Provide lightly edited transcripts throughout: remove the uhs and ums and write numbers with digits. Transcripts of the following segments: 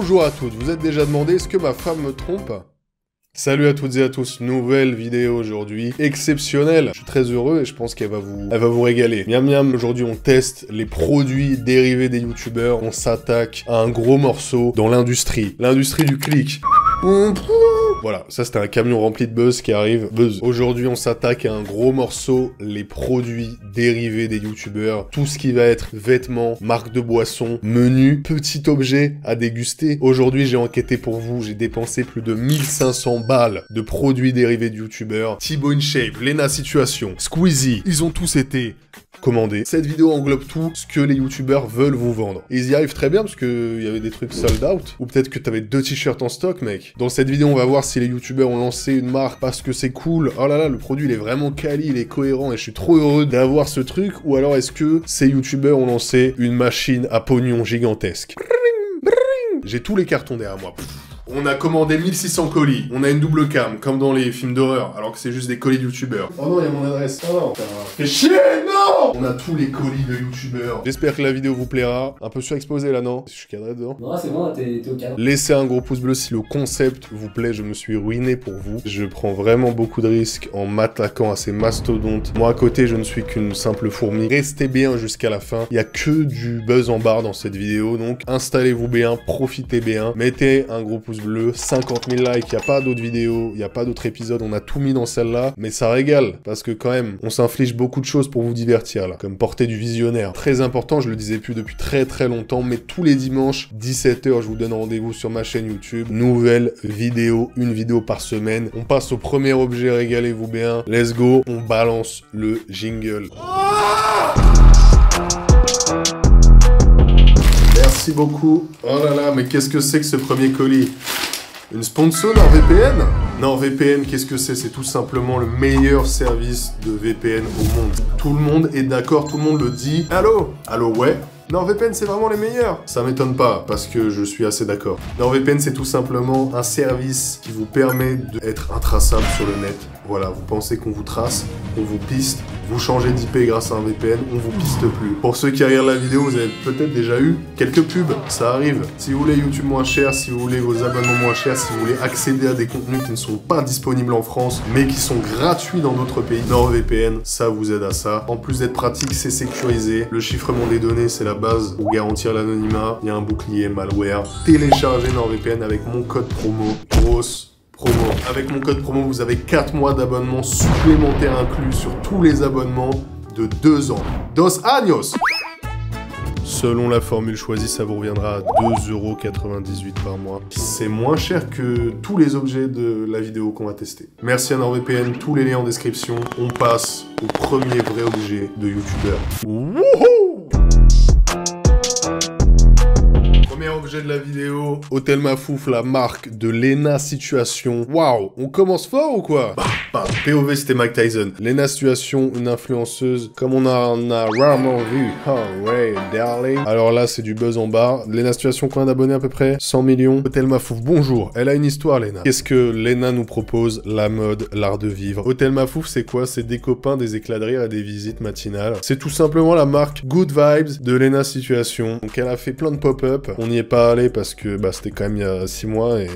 Bonjour à toutes, vous êtes déjà demandé, est-ce que ma femme me trompe? Salut à toutes et à tous, nouvelle vidéo aujourd'hui, exceptionnelle. Je suis très heureux et je pense qu'elle va vous régaler. Miam miam, aujourd'hui on teste les produits dérivés des youtubeurs. On s'attaque à un gros morceau dans l'industrie du clic. Voilà, ça c'était un camion rempli de buzz qui arrive. Buzz. Aujourd'hui, on s'attaque à un gros morceau, les produits dérivés des youtubeurs. Tout ce qui va être vêtements, marques de boissons, menus, petits objets à déguster. Aujourd'hui, j'ai enquêté pour vous, j'ai dépensé plus de 1500 balles de produits dérivés de youtubeurs. Thibaut InShape, Lena Situation, Squeezie, ils ont tous été commandés. Cette vidéo englobe tout ce que les youtubeurs veulent vous vendre. Et ils y arrivent très bien parce que il y avait des trucs sold out. Ou peut-être que t'avais 2 t-shirts en stock, mec. Dans cette vidéo, on va voir si les youtubeurs ont lancé une marque parce que c'est cool. Oh là là, le produit il est vraiment quali, il est cohérent et je suis trop heureux d'avoir ce truc. Ou alors est-ce que ces youtubeurs ont lancé une machine à pognon gigantesque? J'ai tous les cartons derrière moi. On a commandé 1600 colis. On a une double cam, comme dans les films d'horreur, alors que c'est juste des colis de youtubeurs. Oh non, il y a mon adresse. Oh non, fais chier, non! On a tous les colis de youtubeurs. J'espère que la vidéo vous plaira. Un peu surexposé là, non? Je suis cadré dedans. Non, c'est bon, t'es au cadre. Laissez un gros pouce bleu si le concept vous plaît. Je me suis ruiné pour vous. Je prends vraiment beaucoup de risques en m'attaquant à ces mastodontes. Moi, à côté, je ne suis qu'une simple fourmi. Restez bien jusqu'à la fin. Il n'y a que du buzz en barre dans cette vidéo, donc installez-vous bien, profitez bien. Mettez un gros pouce bleu, 50 000 likes, il n'y a pas d'autres vidéos, il n'y a pas d'autres épisodes, on a tout mis dans celle-là, mais ça régale, parce que quand même, on s'inflige beaucoup de choses pour vous divertir, là, comme porter du visionnaire. Très important, je le disais plus depuis très longtemps, mais tous les dimanches, 17 h, je vous donne rendez-vous sur ma chaîne YouTube, nouvelle vidéo, une vidéo par semaine. On passe au premier objet, régalez-vous bien, let's go, on balance le jingle. Merci beaucoup. Oh là là, mais qu'est-ce que c'est que ce premier colis? Une sponsor NordVPN? NordVPN, qu'est-ce que c'est? C'est tout simplement le meilleur service de VPN au monde. Tout le monde est d'accord, tout le monde le dit. Allô? Allô, ouais? NordVPN, c'est vraiment les meilleurs. Ça m'étonne pas, parce que je suis assez d'accord. NordVPN, c'est tout simplement un service qui vous permet d'être intraçable sur le net. Voilà, vous pensez qu'on vous trace, on vous piste, vous changez d'IP grâce à un VPN, on vous piste plus. Pour ceux qui regardent la vidéo, vous avez peut-être déjà eu quelques pubs, ça arrive. Si vous voulez YouTube moins cher, si vous voulez vos abonnements moins chers, si vous voulez accéder à des contenus qui ne sont pas disponibles en France, mais qui sont gratuits dans d'autres pays, NordVPN, ça vous aide à ça. En plus d'être pratique, c'est sécurisé. Le chiffrement des données, c'est la base pour garantir l'anonymat. Il y a un bouclier malware. Téléchargez NordVPN avec mon code promo, grosse promo. Avec mon code promo, vous avez 4 mois d'abonnement supplémentaires inclus sur tous les abonnements de 2 ans. Dos años! Selon la formule choisie, ça vous reviendra à 2,98 € par mois. C'est moins cher que tous les objets de la vidéo qu'on va tester. Merci à NordVPN, tous les liens en description. On passe au premier vrai objet de youtubeur. Wouhou! Premier objet de la vidéo, Hôtel Mafouf, la marque de Lena Situation. Waouh, on commence fort ou quoi? Bah, POV c'était Mike Tyson. Lena Situation, une influenceuse, comme on a rarement vu. Oh ouais, darling. Alors là, c'est du buzz en barre. Lena Situation, combien d'abonnés à peu près? 100 millions. Hôtel Mafouf, bonjour. Elle a une histoire, Lena. Qu'est-ce que Lena nous propose? La mode, l'art de vivre. Hôtel Mafouf, c'est quoi? C'est des copains, des éclats de rire et des visites matinales. C'est tout simplement la marque Good Vibes de Lena Situation. Donc elle a fait plein de pop-up. On n'y est pas allé parce que bah, c'était quand même il y a 6 mois et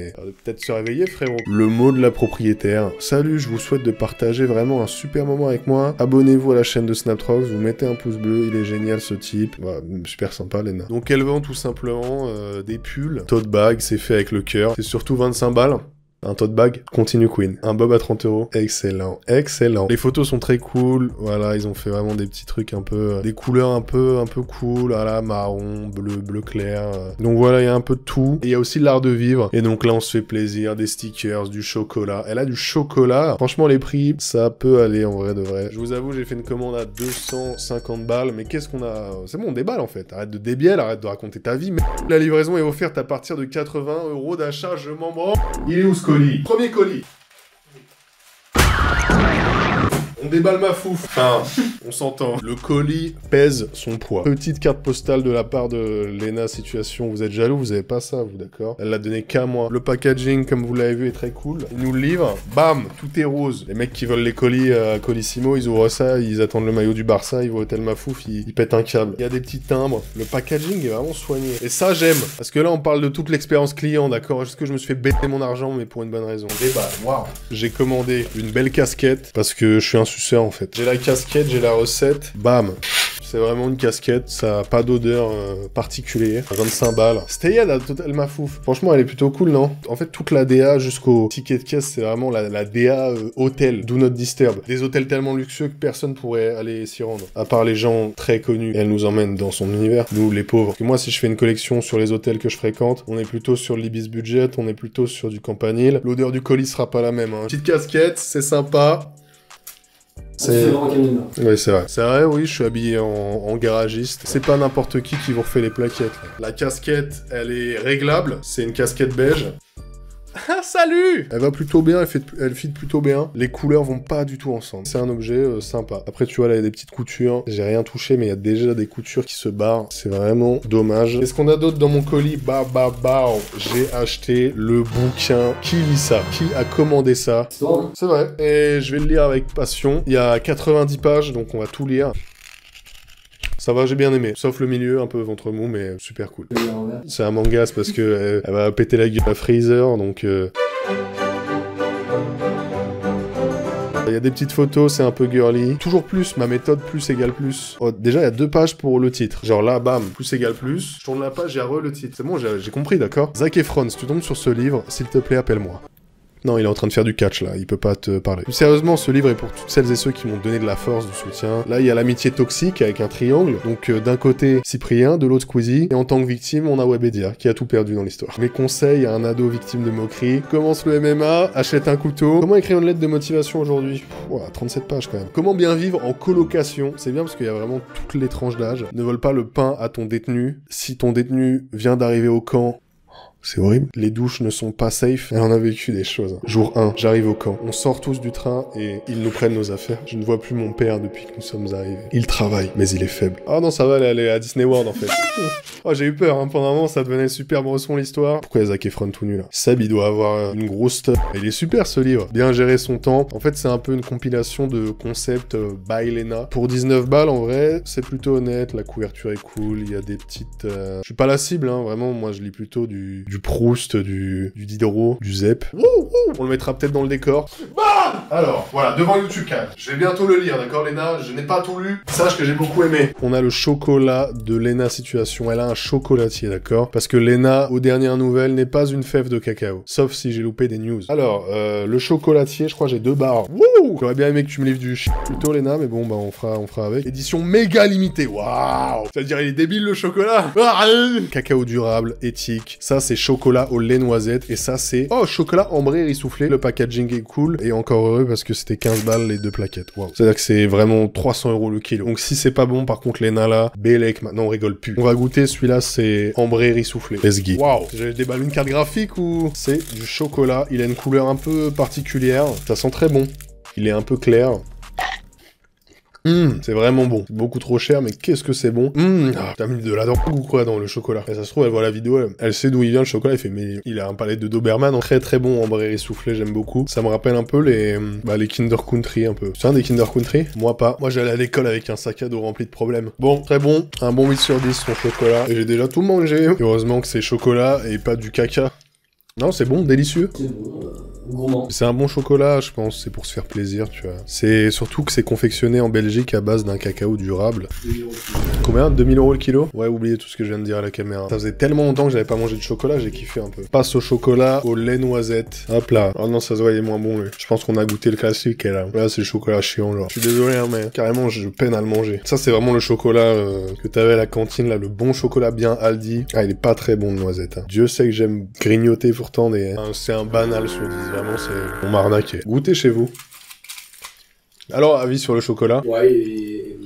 peut-être se réveiller, frérot. Le mot de la propriétaire. Salut, je vous souhaite de partager vraiment un super moment avec moi. Abonnez-vous à la chaîne de Snaptrox, vous mettez un pouce bleu, il est génial ce type. Voilà, super sympa, Lena. Donc elle vend tout simplement des pulls. Tote bag, c'est fait avec le cœur. C'est surtout 25 balles. Un tote bag, Continue Queen. Un bob à 30 €. Excellent, excellent. Les photos sont très cool. Voilà, ils ont fait vraiment des petits trucs un peu... des couleurs un peu cool. Voilà, marron, bleu clair. Donc voilà, il y a un peu de tout. Et il y a aussi l'art de vivre. Et donc là, on se fait plaisir. Des stickers, du chocolat. Elle a du chocolat. Franchement, les prix, ça peut aller en vrai de vrai. Je vous avoue, j'ai fait une commande à 250 balles. Mais qu'est-ce qu'on a... C'est bon, on déballe en fait. Arrête de débiel, arrête de raconter ta vie. Mais la livraison est offerte à partir de 80 € d'achat. Je m'en branle. Il est où ce colis? Premier colis. On déballe ma fouf. Enfin, on s'entend. Le colis pèse son poids. Petite carte postale de la part de Lena Situation. Vous êtes jaloux, vous avez pas ça, vous, d'accord? Elle l'a donné qu'à moi. Le packaging, comme vous l'avez vu, est très cool. Il nous le livre. Bam, tout est rose. Les mecs qui veulent les colis à Colissimo, ils ouvrent ça, ils attendent le maillot du Barça, ils voient Hôtel Mafouf, ils pètent un câble. Il y a des petits timbres. Le packaging est vraiment soigné. Et ça, j'aime. Parce que là, on parle de toute l'expérience client, d'accord? Juste que je me suis fait bêter mon argent, mais pour une bonne raison. Débat, waouh. J'ai commandé une belle casquette parce que je suis un suceur en fait. J'ai la casquette, j'ai la recette. Bam. C'est vraiment une casquette, ça a pas d'odeur particulière. 25 balles. C'était la Hôtel Mafouf. Franchement, elle est plutôt cool, non? En fait, toute la DA jusqu'au ticket de caisse, c'est vraiment la DA hôtel, do not disturb. Des hôtels tellement luxueux que personne pourrait aller s'y rendre. À part les gens très connus. Et elle nous emmène dans son univers. Nous, les pauvres. Parce que moi, si je fais une collection sur les hôtels que je fréquente, on est plutôt sur l'Ibis Budget, on est plutôt sur du Campanile. L'odeur du colis sera pas la même, hein. Petite casquette, c'est sympa. C'est oui, c'est vrai. C'est vrai, oui, je suis habillé en garagiste. C'est pas n'importe qui vous refait les plaquettes. Là. La casquette, elle est réglable. C'est une casquette beige. Ah, salut! Elle va plutôt bien, elle fit plutôt bien. Les couleurs vont pas du tout ensemble. C'est un objet sympa. Après, tu vois, là, il y a des petites coutures. J'ai rien touché, mais il y a déjà des coutures qui se barrent. C'est vraiment dommage. Qu'est-ce qu'on a d'autre dans mon colis? Bah. J'ai acheté le bouquin. Qui lit ça? Qui a commandé ça? C'est vrai. Et je vais le lire avec passion. Il y a 90 pages, donc on va tout lire. Ça va, j'ai bien aimé. Sauf le milieu, un peu ventre mou, mais super cool. C'est un manga, c'est parce que elle va péter la gueule à Freezer, donc... Il y a des petites photos, c'est un peu girly. Toujours plus, ma méthode plus égale plus. Oh, déjà, il y a 2 pages pour le titre. Genre là, bam, plus égale plus. Je tourne la page, j'ai le titre. C'est bon, j'ai compris, d'accord? Zac Efron, si tu tombes sur ce livre, s'il te plaît, appelle-moi. Non, il est en train de faire du catch, là. Il peut pas te parler. Plus sérieusement, ce livre est pour toutes celles et ceux qui m'ont donné de la force, du soutien. Là, il y a l'amitié toxique avec un triangle. Donc, d'un côté, Cyprien, de l'autre, Squeezie. Et en tant que victime, on a Webedia, qui a tout perdu dans l'histoire. Mes conseils à un ado victime de moquerie. Commence le MMA, achète un couteau. Comment écrire une lettre de motivation aujourd'hui? 37 pages, quand même. Comment bien vivre en colocation? C'est bien parce qu'il y a vraiment toutes les tranches d'âge. Ne vole pas le pain à ton détenu. Si ton détenu vient d'arriver au camp... C'est horrible. Les douches ne sont pas safe. Elle en a vécu des choses. Jour 1, j'arrive au camp. On sort tous du train et ils nous prennent nos affaires. Je ne vois plus mon père depuis que nous sommes arrivés. Il travaille, mais il est faible. Ah non, ça va, elle est à Disney World en fait. Oh, j'ai eu peur, hein. Pendant un moment, ça devenait super bresson l'histoire. Pourquoi il y a Zac Efron tout nu là? Seb, il doit avoir une grosse teuf. Il est super ce livre. Bien gérer son temps. En fait, c'est un peu une compilation de concepts by Lena. Pour 19 balles, en vrai, c'est plutôt honnête. La couverture est cool. Il y a des petites... Je suis pas la cible, hein. Vraiment, moi, je lis plutôt du Proust, du Diderot, du Zep. On le mettra peut-être dans le décor. Bah alors, voilà, devant YouTube Canal. Je vais bientôt le lire, d'accord, Lena? Je n'ai pas tout lu. Sache que j'ai beaucoup aimé. On a le chocolat de Lena Situation. Elle a un chocolatier, d'accord? Parce que Lena, aux dernières nouvelles, n'est pas une fève de cacao. Sauf si j'ai loupé des news. Alors, le chocolatier, je crois que j'ai 2 barres. Wouh! J'aurais bien aimé que tu me livres du plutôt, Lena, mais bon, bah, on fera avec. Édition méga limitée. Waouh! Ça veut dire, il est débile, le chocolat. Cacao durable, éthique. Ça, c'est chocolat au lait noisette. Et ça, c'est... Oh, chocolat ambré rissoufflé. Le packaging est cool. Et encore heureux parce que c'était 15 balles les 2 plaquettes. Waouh. C'est-à-dire que c'est vraiment 300 € le kilo. Donc si c'est pas bon, par contre, Lena là, Bélec, maintenant on rigole plus. On va goûter, celui-là, c'est ambré rissoufflé. Esgui. Waouh. Je déballe une carte graphique ou... C'est du chocolat. Il a une couleur un peu particulière. Ça sent très bon. Il est un peu clair. C'est vraiment bon. C'est beaucoup trop cher, mais qu'est-ce que c'est bon. T'as mis de la drogue ou quoi dans le chocolat? Et ça se trouve, elle voit la vidéo, elle sait d'où il vient le chocolat, elle fait, mais il a un palais de Doberman, très très bon, ambré essoufflé, j'aime beaucoup. Ça me rappelle un peu les Kinder Country, un peu. C'est un des Kinder Country? Moi pas. Moi j'allais à l'école avec un sac à dos rempli de problèmes. Bon, très bon. Un bon 8 sur 10 son chocolat. Et j'ai déjà tout mangé. Heureusement que c'est chocolat et pas du caca. Non, c'est bon, délicieux. C'est bon, gourmand. C'est un bon chocolat, je pense, c'est pour se faire plaisir, tu vois. C'est surtout que c'est confectionné en Belgique à base d'un cacao durable. Combien? 2000 € le kilo? Ouais, oubliez tout ce que je viens de dire à la caméra. Ça faisait tellement longtemps que j'avais pas mangé de chocolat, j'ai kiffé un peu. Passe au chocolat, au lait noisette. Hop là. Oh non, ça se voit, il est moins bon, lui. Je pense qu'on a goûté le classique, et là. Là, c'est le chocolat chiant, genre. Je suis désolé, hein, mais carrément, je peine à le manger. Ça, c'est vraiment le chocolat que t'avais à la cantine, là, le bon chocolat bien Aldi. Ah, il est pas très bon de noisette, hein. Dieu sait que j'aime grignoter pourtant des... C'est un banal sur 10, vraiment, c'est... On m'a arnaqué. Goûtez chez vous. Alors, avis sur le chocolat? Ouais, et...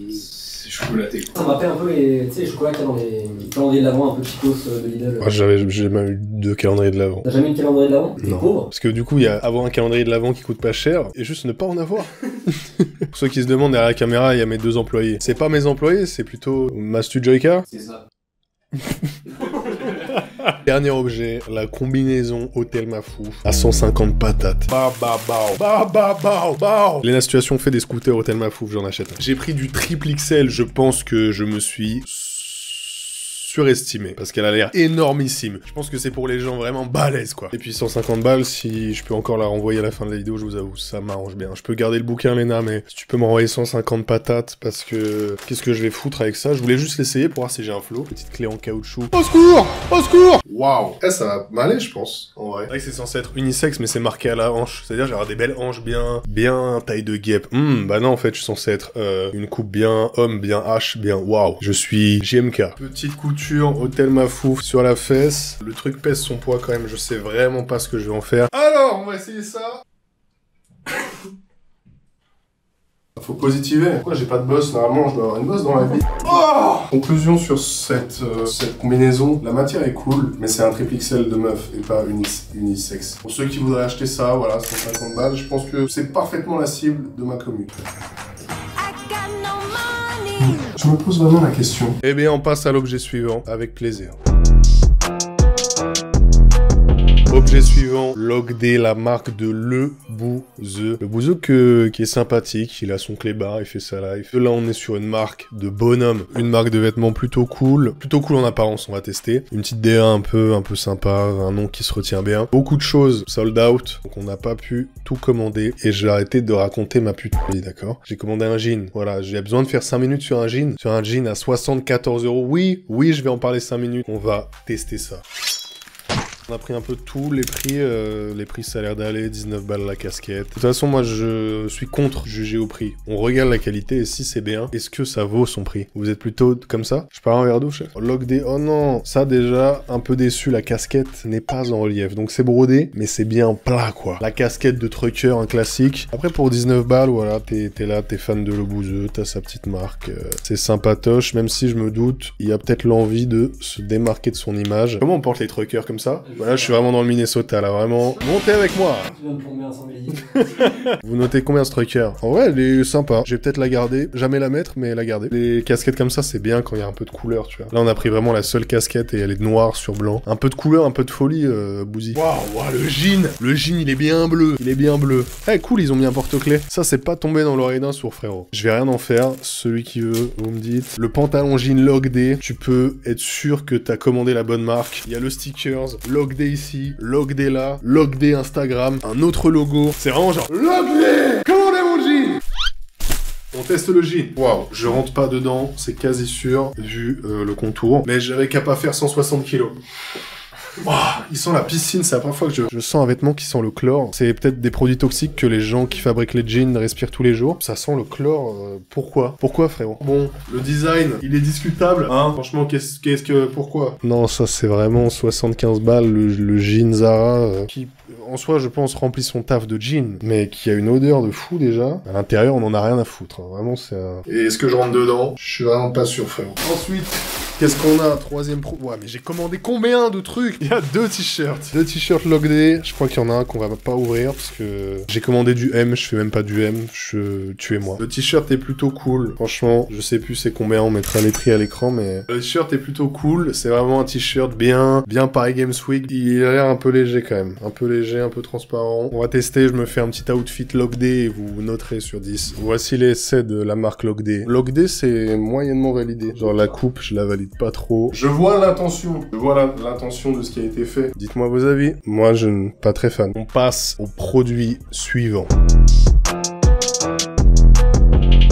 chocolaté. Ça m'a fait un peu les chocolats qu'il y a dans les calendriers de l'avant, un peu Chicos de Lidl. Moi, j'ai jamais eu de calendrier de l'avant. T'as jamais eu de calendrier de l'avant? T'es pauvre? Parce que du coup, il y a avoir un calendrier de l'avant qui coûte pas cher et juste ne pas en avoir. Pour ceux qui se demandent, derrière la caméra, il y a mes 2 employés. C'est pas mes employés, c'est plutôt Mastu Joyka. C'est ça. Dernier objet, la combinaison Hôtel Mafouf à 150 patates. Ba ba bao, ba ba bao, bao. Lena Situation fait des scooters Hôtel Mafouf, j'en achète un. J'ai pris du triple XL, je pense que je me suis surestimé, parce qu'elle a l'air énormissime. Je pense que c'est pour les gens vraiment balèzes, quoi. Et puis 150 balles, si je peux encore la renvoyer à la fin de la vidéo, je vous avoue, ça m'arrange bien. Je peux garder le bouquin, Lena, mais si tu peux m'envoyer 150 patates, parce que qu'est-ce que je vais foutre avec ça? Je voulais juste l'essayer pour voir si j'ai un flow. Petite clé en caoutchouc. Au secours! Au secours! Waouh! Eh, ça va m'aller, je pense, en vrai. C'est vrai que c'est censé être unisexe, mais c'est marqué à la hanche. C'est-à-dire, j'ai avoir des belles hanches bien taille de guêpe. Bah non, en fait, je suis censé être une coupe bien homme, bien hache, bien waouh. Je suis JMK. Petite couture. Hôtel Mafouf sur la fesse. Le truc pèse son poids quand même, je sais vraiment pas ce que je vais en faire. Alors, on va essayer ça. Faut positiver. Pourquoi j'ai pas de boss? Normalement, je dois avoir une boss dans la vie. Oh, conclusion sur cette combinaison. La matière est cool, mais c'est un triple XL de meuf et pas unisexe. Pour ceux qui voudraient acheter ça, voilà, 150 balles, je pense que c'est parfaitement la cible de ma commune. Je me pose vraiment la question. Eh bien, on passe à l'objet suivant, avec plaisir. Objet suivant, Log D, la marque de Le Bouzeux. Le Bouzeux qui est sympathique, il a son clébard, il fait sa live. Là, on est sur une marque de bonhomme, une marque de vêtements plutôt cool en apparence, on va tester. Une petite DA un peu sympa, un nom qui se retient bien. Beaucoup de choses sold out, donc on n'a pas pu tout commander. Et j'ai arrêté de raconter ma pute vie, d'accord? J'ai commandé un jean, voilà, j'ai besoin de faire 5 minutes sur un jean à 74 €. Oui, je vais en parler 5 minutes, on va tester ça. On a pris un peu tout, les prix ça a l'air d'aller, 19 balles la casquette. De toute façon, moi je suis contre juger au prix. On regarde la qualité et si c'est bien, est-ce que ça vaut son prix? Vous êtes plutôt comme ça? Je pars un verre d'eau, chef. Log D, oh non, ça déjà, un peu déçu, la casquette n'est pas en relief. Donc c'est brodé, mais c'est bien plat quoi. La casquette de trucker, un classique. Après pour 19 balles, voilà, t'es là, t'es fan de Le Bouzeux, t'as sa petite marque. C'est sympatoche, même si je me doute, il y a peut-être l'envie de se démarquer de son image. Comment on porte les truckers comme ça? Voilà, je suis vraiment dans le Minnesota, là, vraiment. Montez avec moi. Tu viens de plomber un sommelier. Vous notez combien ce trucker? En vrai, elle est sympa. Je vais peut-être la garder. Jamais la mettre, mais la garder. Les casquettes comme ça, c'est bien quand il y a un peu de couleur, tu vois. Là, on a pris vraiment la seule casquette et elle est noire sur blanc. Un peu de couleur, un peu de folie, Bouzy. Waouh, le jean. Le jean, il est bien bleu. Il est bien bleu. Eh, cool, ils ont mis un porte-clés. Ça, c'est pas tombé dans l'oreille d'un sourd, frérot. Je vais rien en faire. Celui qui veut, vous me dites. Le pantalon jean Log D, tu peux être sûr que t'as commandé la bonne marque. Il y a le stickers, Log D ici, Log D là, Log D Instagram, un autre logo. C'est vraiment genre Log D. Commandez mon jean. On teste le jean. Waouh, je rentre pas dedans, c'est quasi sûr, vu le contour. Mais j'avais qu'à pas faire 160 kilos. Oh, il sent la piscine, c'est la première fois que je sens un vêtement qui sent le chlore. C'est peut-être des produits toxiques que les gens qui fabriquent les jeans respirent tous les jours. Ça sent le chlore, pourquoi? Pourquoi, frérot? Bon, le design, il est discutable, hein. Franchement, pourquoi? Non, ça c'est vraiment 75 balles, le jean Zara, qui, en soi, je pense, remplit son taf de jean, mais qui a une odeur de fou, déjà. À l'intérieur, on en a rien à foutre, hein. Vraiment, c'est un... Et est-ce que je rentre dedans? Je suis vraiment pas sûr, frérot. Ensuite... Qu'est-ce qu'on a? Troisième pro... Ouais, mais j'ai commandé combien de trucs? Il y a 2 t-shirts. 2 t-shirts Log D. Je crois qu'il y en a un qu'on va pas ouvrir parce que j'ai commandé du M. Je fais même pas du M. Tuez-moi. Le t-shirt est plutôt cool. Franchement, je sais plus c'est combien. On mettra les prix à l'écran, mais le t-shirt est plutôt cool. C'est vraiment un t-shirt bien Paris Games Week. Il a l'air un peu léger quand même. Un peu léger, un peu transparent. On va tester. Je me fais un petit outfit Log D et vous noterez sur 10. Voici les essais de la marque Log D. Log D, c'est moyennement validé. Genre la coupe, je la valide pas trop. Je vois l'intention. Je vois l'intention de ce qui a été fait. Dites-moi vos avis. Moi, je ne suis pas très fan. On passe au produit suivant.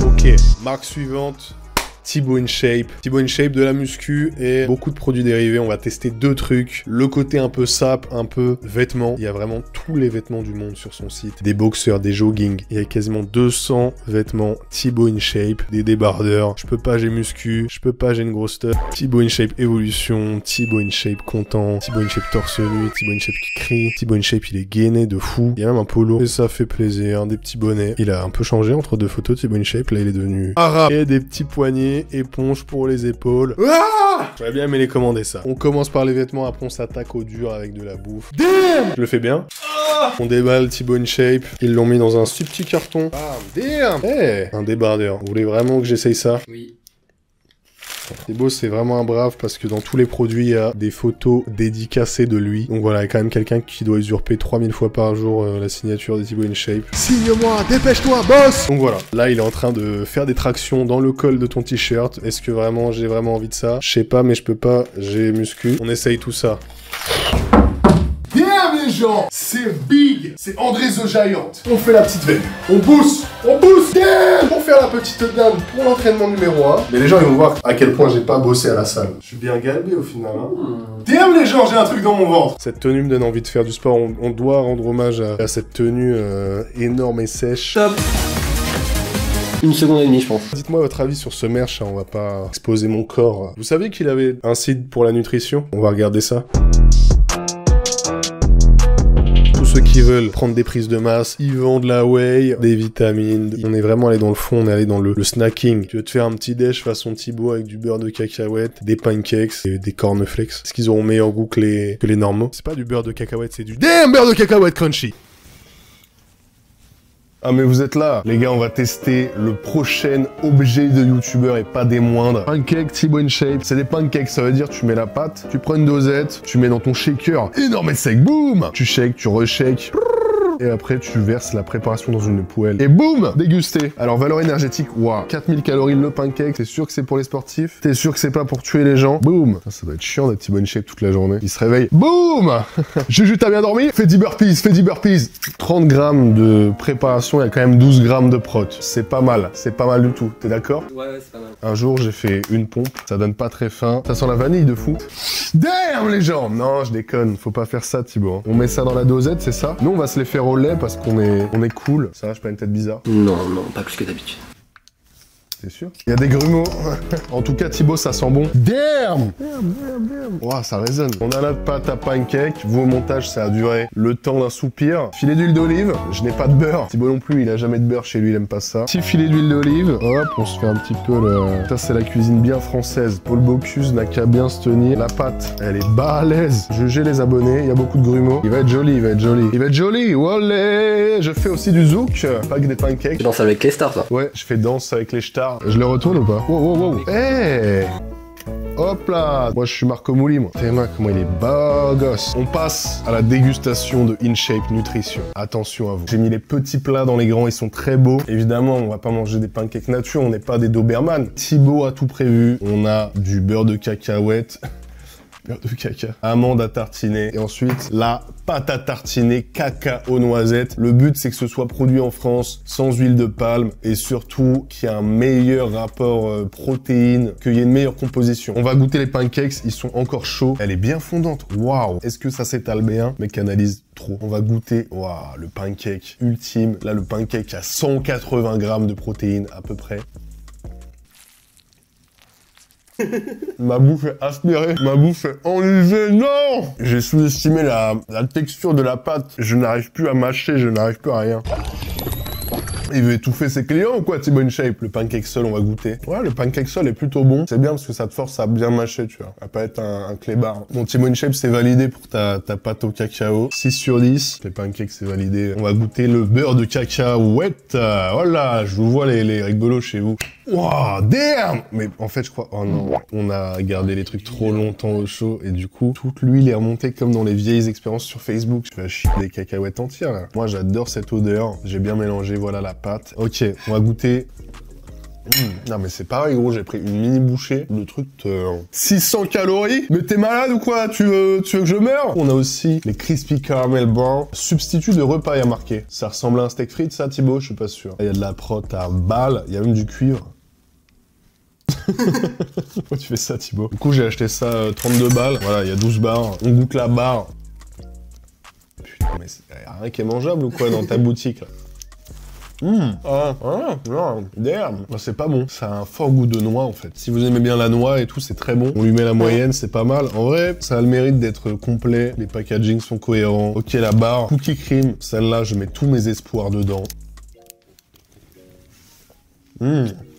Ok, marque suivante. Thibaut InShape. Thibaut InShape de la muscu et beaucoup de produits dérivés. On va tester 2 trucs. Le côté un peu sap, un peu vêtements. Il y a vraiment tous les vêtements du monde sur son site. Des boxers, des jogging. Il y a quasiment 200 vêtements Thibaut InShape, des débardeurs. Je peux pas, j'ai muscu. Je peux pas, j'ai une grosse teuf. Thibaut InShape évolution. Thibaut InShape content. Thibaut InShape torse nu. Thibaut InShape qui crie. Thibaut InShape il est gainé de fou. Il y a même un polo. Et ça fait plaisir. Des petits bonnets. Il a un peu changé entre deux photos. Thibaut InShape. Là il est devenu arabe. Et des petits poignets. Éponge pour les épaules. Ah! J'aurais bien aimé les commander ça. On commence par les vêtements. Après on s'attaque au dur avec de la bouffe. Damn! Je le fais bien. On déballe Thibaut InShape. Ils l'ont mis dans un si petit carton. Bam! Damn! Hey! Un débardeur. Vous voulez vraiment que j'essaye ça? Oui. Thibaut c'est vraiment un brave parce que dans tous les produits il y a des photos dédicacées de lui. Donc voilà, il y a quand même quelqu'un qui doit usurper 3000 fois par jour la signature de Thibaut InShape. Signe-moi, dépêche-toi, boss! Donc voilà, là il est en train de faire des tractions dans le col de ton t-shirt. Est-ce que vraiment j'ai vraiment envie de ça? Je sais pas mais je peux pas, j'ai muscu. On essaye tout ça. Damn les gens, c'est big, c'est André the Giant. On fait la petite veine, on booste, damn, pour faire la petite dame pour l'entraînement numéro 1. Mais les gens ils vont voir à quel point j'ai pas bossé à la salle. Je suis bien galbé au final. Hein. Damn les gens, j'ai un truc dans mon ventre. Cette tenue me donne envie de faire du sport. On doit rendre hommage à cette tenue énorme et sèche. Top. 1 seconde et demie, je pense. Dites-moi votre avis sur ce merch, hein, on va pas exposer mon corps. Vous savez qu'il avait un site pour la nutrition? On va regarder ça. Ceux qui veulent prendre des prises de masse, ils vendent de la whey, des vitamines. On est vraiment allé dans le fond, on est allé dans le snacking. Tu veux te faire un petit déj façon Thibaut avec du beurre de cacahuète, des pancakes et des cornflakes. Est-ce qu'ils auront meilleur goût que les normaux? C'est pas du beurre de cacahuète, c'est du damn beurre de cacahuète crunchy. Ah mais vous êtes là. Les gars, on va tester le prochain objet de youtubeur et pas des moindres. Pancake Thibaut InShape. C'est des pancakes, ça veut dire tu mets la pâte, tu prends une dosette, tu mets dans ton shaker. Énorme et sec, boum! Tu shakes, tu reshakes. Et après, tu verses la préparation dans une poêle. Et boum! Dégusté. Alors, valeur énergétique, waouh. 4000 calories le pancake. T'es sûr que c'est pour les sportifs? T'es sûr que c'est pas pour tuer les gens? Boum! Ça doit être chiant d'être Thibaut InShape toute la journée. Il se réveille. Boum! Juju, t'as bien dormi? Fais 10 burpees, fais 10 burpees. 30 grammes de préparation, il y a quand même 12 grammes de prot. C'est pas mal. C'est pas mal du tout. T'es d'accord? Ouais, c'est pas mal. Un jour, j'ai fait une pompe. Ça donne pas très faim. Ça sent la vanille de fou. Damn, les gens! Non, je déconne. Faut pas faire ça, Thibaut. On met ça dans la dosette, c'est ça? Nous, on va se les faire au lait parce qu'on est cool. Ça va, j'ai pas une tête bizarre? Non, pas plus que d'habitude. T'es sûr? Il y a des grumeaux. En tout cas, Thibaut, ça sent bon. Damn! Ouah, ça résonne. On a notre pâte à pancake. Vous, au montage, ça a duré le temps d'un soupir. Filet d'huile d'olive. Je n'ai pas de beurre. Thibaut non plus, il a jamais de beurre chez lui, il aime pas ça. Petit filet d'huile d'olive. Hop, on se fait un petit peu le... Ça, c'est la cuisine bien française. Paul Bocuse n'a qu'à bien se tenir. La pâte, elle est balèze. Jugez les abonnés, il y a beaucoup de grumeaux. Il va être joli, il va être joli. Il va être joli, olé! Je fais aussi du zouk, pas que des pancakes. Tu danses avec les stars, toi? Ouais, je fais danse avec les stars. Je le retourne ou pas? Wow, wow, wow. Hey! Hop là! Moi, je suis Marco Mouli, moi. Théma, comment il est beau gosse. On passe à la dégustation de InShape Nutrition. Attention à vous. J'ai mis les petits plats dans les grands, ils sont très beaux. Évidemment, on va pas manger des pancakes nature, on n'est pas des Doberman. Thibaut a tout prévu. On a du beurre de cacahuète. Beurre de caca. Amande à tartiner. Et ensuite, la pâte à tartiner cacao noisettes. Le but, c'est que ce soit produit en France, sans huile de palme. Et surtout, qu'il y ait un meilleur rapport protéines, qu'il y ait une meilleure composition. On va goûter les pancakes, ils sont encore chauds. Elle est bien fondante. Waouh! Est-ce que ça s'étale bien? Mec analyse trop. On va goûter, waouh, le pancake ultime. Là, le pancake a 180 grammes de protéines, à peu près. Ma bouffe est aspirée, ma bouffe est enlisée, non! J'ai sous-estimé la texture de la pâte, je n'arrive plus à mâcher, je n'arrive plus à rien. Il veut étouffer ses clients ou quoi, Thibaut InShape? Le pancake seul, on va goûter. Ouais, le pancake seul est plutôt bon. C'est bien parce que ça te force à bien mâcher, tu vois. À pas être un clébard. Bon, Thibaut InShape, c'est validé pour ta pâte au cacao. 6 sur 10. Les pancakes, c'est validé. On va goûter le beurre de cacahuète. Voilà, je vous vois les rigolos chez vous. Wow, damn! Mais en fait, je crois... Oh non, on a gardé les trucs trop longtemps au chaud et du coup, toute l'huile est remontée comme dans les vieilles expériences sur Facebook. Je vais chier des cacahuètes entières, là. Moi, j'adore cette odeur. J'ai bien mélangé, voilà la pâte. Ok, on va goûter... Non mais c'est pareil gros, j'ai pris une mini bouchée, le truc 600 calories. Mais t'es malade ou quoi? Tu veux que je meure? On a aussi les Crispy Caramel Bar, substitut de repas, il y a marqué. Ça ressemble à un steak frites ça Thibaut? Je suis pas sûr. Il y a de la prot à balle, il y a même du cuivre. Pourquoi tu fais ça Thibaut? Du coup j'ai acheté ça 32 balles, voilà il y a 12 barres. On goûte la barre. Putain Mais y a rien qui est mangeable ou quoi dans ta boutique là? Damn. C'est pas bon. Ça a un fort goût de noix en fait. Si vous aimez bien la noix et tout, c'est très bon. On lui met la moyenne, c'est pas mal. En vrai, ça a le mérite d'être complet. Les packagings sont cohérents. Ok, la barre. Cookie cream. Celle-là, je mets tous mes espoirs dedans.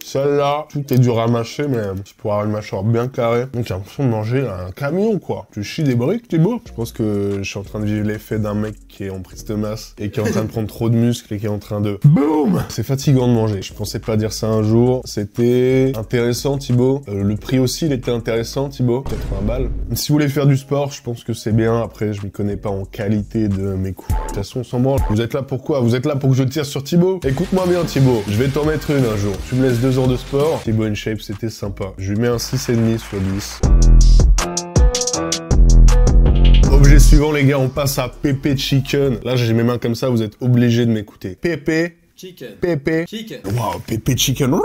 Celle-là, tout est dur à mâcher, mais c'est pour avoir une mâchoire bien carrée. Donc j'ai l'impression de manger un camion, quoi. Tu chies des briques, Thibaut? Je pense que je suis en train de vivre l'effet d'un mec qui est en prise de masse et qui est en train de prendre trop de muscles et qui est en train de... Boum! C'est fatigant de manger. Je pensais pas dire ça un jour. C'était intéressant, Thibaut. Le prix aussi, il était intéressant, Thibaut. 80 balles. Si vous voulez faire du sport, je pense que c'est bien. Après, je m'y connais pas en qualité de mes coups. De toute façon, on s'en branle. Vous êtes là pour quoi? Vous êtes là pour que je tire sur Thibaut? Écoute-moi bien, Thibaut. Je vais t'en mettre une un jour. Tu me laisses 2 ans de sport. Thibaut InShape, c'était sympa. Je lui mets un 6,5 sur 10. Objet suivant, les gars, on passe à Pepe Chicken. Là, j'ai mes mains comme ça, vous êtes obligés de m'écouter. Pepe Chicken. Pepe Chicken. Waouh, Pepe Chicken. Miam.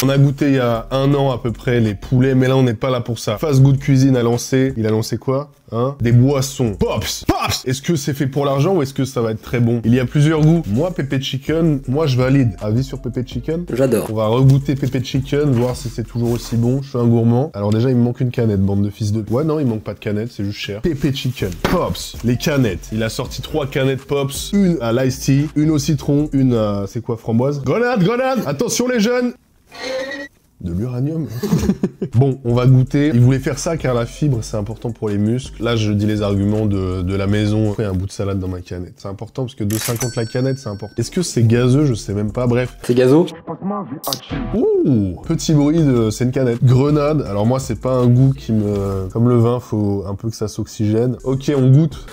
On a goûté il y a 1 an à peu près les poulets, mais là, on n'est pas là pour ça. Fast Good Cuisine a lancé... Il a lancé quoi? Hein? Des boissons. Pops! Pops! Est-ce que c'est fait pour l'argent ou est-ce que ça va être très bon? Il y a plusieurs goûts. Moi, Pepe Chicken, moi je valide. Avis sur Pepe Chicken? J'adore. On va regoûter Pepe Chicken, voir si c'est toujours aussi bon. Je suis un gourmand. Alors déjà, il me manque une canette, bande de fils de... Ouais, non, il manque pas de canette, c'est juste cher. Pepe Chicken. Pops. Les canettes. Il a sorti 3 canettes Pops. Une à l'ice tea, une au citron, une à... C'est quoi, framboise? Grenade, grenade! Attention les jeunes! De l'uranium. Bon, on va goûter. Il voulait faire ça car la fibre, c'est important pour les muscles. Là, je dis les arguments de la maison. Il y a un bout de salade dans ma canette. C'est important parce que 2,50 la canette, c'est important. Est-ce que c'est gazeux? Je sais même pas. Bref. C'est gazo? Ouh, petit bruit de... C'est une canette. Grenade. Alors moi, c'est pas un goût qui me... Comme le vin, faut un peu que ça s'oxygène. Ok, on goûte.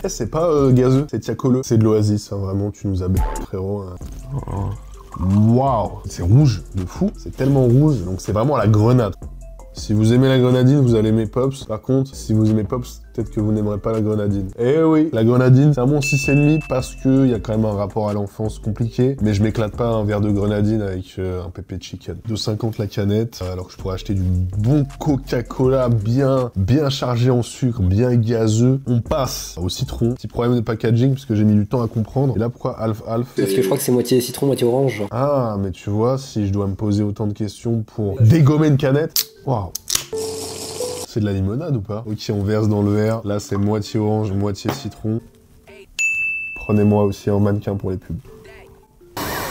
C'est pas gazeux, c'est tiacoleux. C'est de l'oasis, hein, vraiment, tu nous as bête, frérot. Waouh, c'est rouge de fou, c'est tellement rouge, donc c'est vraiment la grenade. Si vous aimez la grenadine, vous allez aimer Pops. Par contre, si vous aimez Pops, peut-être que vous n'aimerez pas la grenadine. Eh oui, la grenadine, c'est un bon 6,5 parce que il y a quand même un rapport à l'enfance compliqué. Mais je m'éclate pas un verre de grenadine avec un Pepe Chicken. 2,50 la canette, alors que je pourrais acheter du bon Coca-Cola bien chargé en sucre, bien gazeux. On passe au citron. Petit problème de packaging parce que j'ai mis du temps à comprendre. Et là, pourquoi Alf? Parce que je crois que c'est moitié citron, moitié orange. Ah, mais tu vois, si je dois me poser autant de questions pour dégommer une canette... Waouh. C'est de la limonade ou pas? Ok, on verse dans le verre. Là, c'est moitié orange, moitié citron. Prenez-moi aussi un mannequin pour les pubs.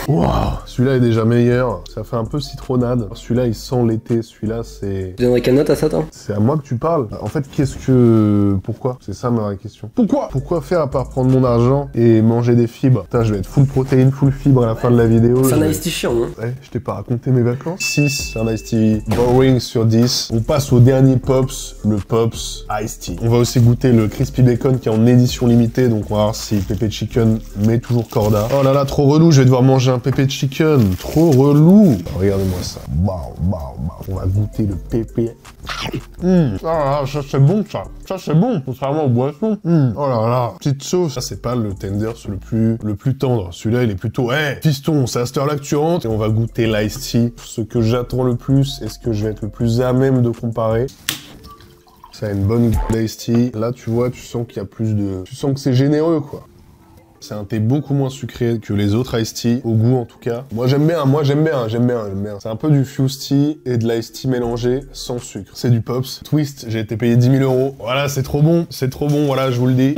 Waouh, celui-là est déjà meilleur. Ça fait un peu citronnade. Celui-là, il sent l'été. Celui-là, c'est... Tu donnerais quelle note à ça, toi? C'est à moi que tu parles. En fait, qu'est-ce que... Pourquoi? C'est ça ma vraie question. Pourquoi faire à part prendre mon argent et manger des fibres? Putain, je vais être full protéines, full fibres à la fin de la vidéo. C'est un ice tea chiant, hein? Ouais, je t'ai pas raconté mes vacances. 6, c'est un ice tea boring sur 10. On passe au dernier Pops, le Pops Ice Tea. On va aussi goûter le Crispy Bacon qui est en édition limitée, donc on va voir si Pepe Chicken met toujours corda. Oh là là, trop relou, je vais devoir manger un Pepe Chicken, trop relou. Regardez-moi ça. On va goûter le Pepe. Ah, ça c'est bon ça. Ça c'est bon, contrairement aux boissons. Oh là là, petite sauce. Ça c'est pas le tender le plus tendre. Celui-là il est plutôt, piston, c'est à cette heure-là que tu rentres. Et on va goûter l'ice tea. Ce que j'attends le plus, est-ce que je vais être le plus à même de comparer? Ça a une bonne iced tea. Là tu vois, tu sens qu'il y a plus de... Tu sens que c'est généreux quoi. C'est un thé beaucoup moins sucré que les autres iced tea, au goût en tout cas. Moi j'aime bien. C'est un peu du Fuse tea et de l'iced tea mélangé sans sucre. C'est du Pops. Twist, j'ai été payé 10 000 €. Voilà, c'est trop bon, voilà, je vous le dis.